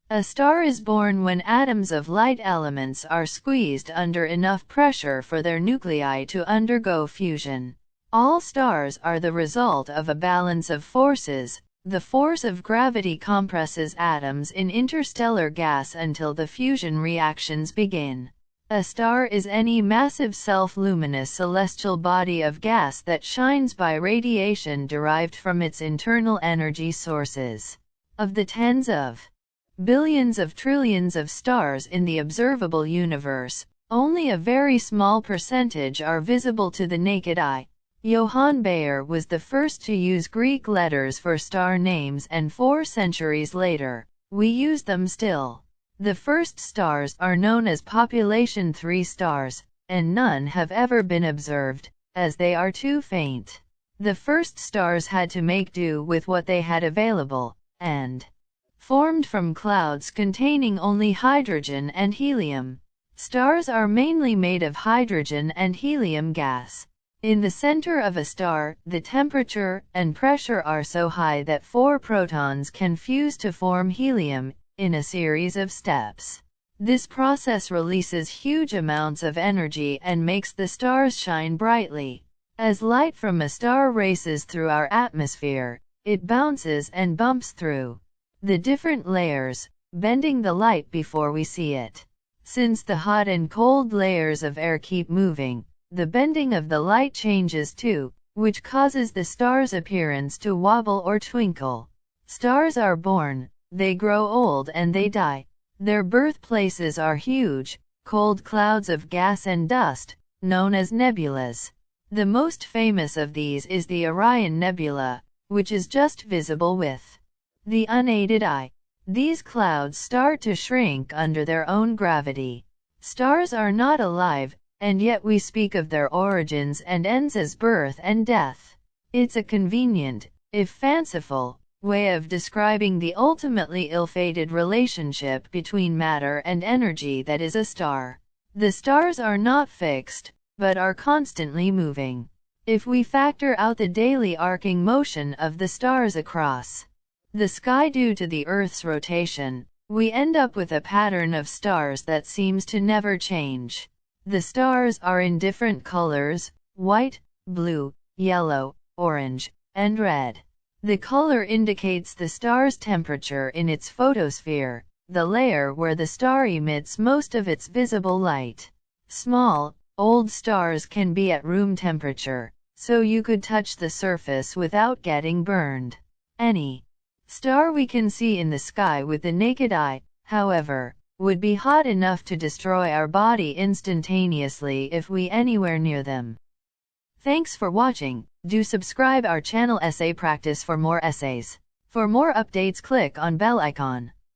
A star is born when atoms of light elements are squeezed under enough pressure for their nuclei to undergo fusion. All stars are the result of a balance of forces. The force of gravity compresses atoms in interstellar gas until the fusion reactions begin. A star is any massive self-luminous celestial body of gas that shines by radiation derived from its internal energy sources. Of the tens of billions of trillions of stars in the observable universe, only a very small percentage are visible to the naked eye. Johann Bayer was the first to use Greek letters for star names, and 4 centuries later, we use them still. The first stars are known as population 3 stars, and none have ever been observed, as they are too faint. The first stars had to make do with what they had available, and formed from clouds containing only hydrogen and helium. Stars are mainly made of hydrogen and helium gas. In the center of a star, the temperature and pressure are so high that 4 protons can fuse to form helium, in a series of steps. This process releases huge amounts of energy and makes the stars shine brightly. As light from a star races through our atmosphere, it bounces and bumps through the different layers, bending the light before we see it. Since the hot and cold layers of air keep moving, the bending of the light changes too, which causes the star's appearance to wobble or twinkle. Stars are born, they grow old, and they die. Their birthplaces are huge, cold clouds of gas and dust, known as nebulas. The most famous of these is the Orion Nebula, which is just visible with the unaided eye. These clouds start to shrink under their own gravity. Stars are not alive, and yet we speak of their origins and ends as birth and death. It's a convenient, if fanciful, way of describing the ultimately ill-fated relationship between matter and energy that is a star. The stars are not fixed, but are constantly moving. If we factor out the daily arcing motion of the stars across the sky due to the Earth's rotation, we end up with a pattern of stars that seems to never change. The stars are in different colors: white, blue, yellow, orange, and red. The color indicates the star's temperature in its photosphere, the layer where the star emits most of its visible light. Small, old stars can be at room temperature, so you could touch the surface without getting burned. Any star we can see in the sky with the naked eye, however, would be hot enough to destroy our body instantaneously if we anywhere near them. Thanks for watching. Do subscribe our channel Essay Practice for more essays. For more updates, click on bell icon.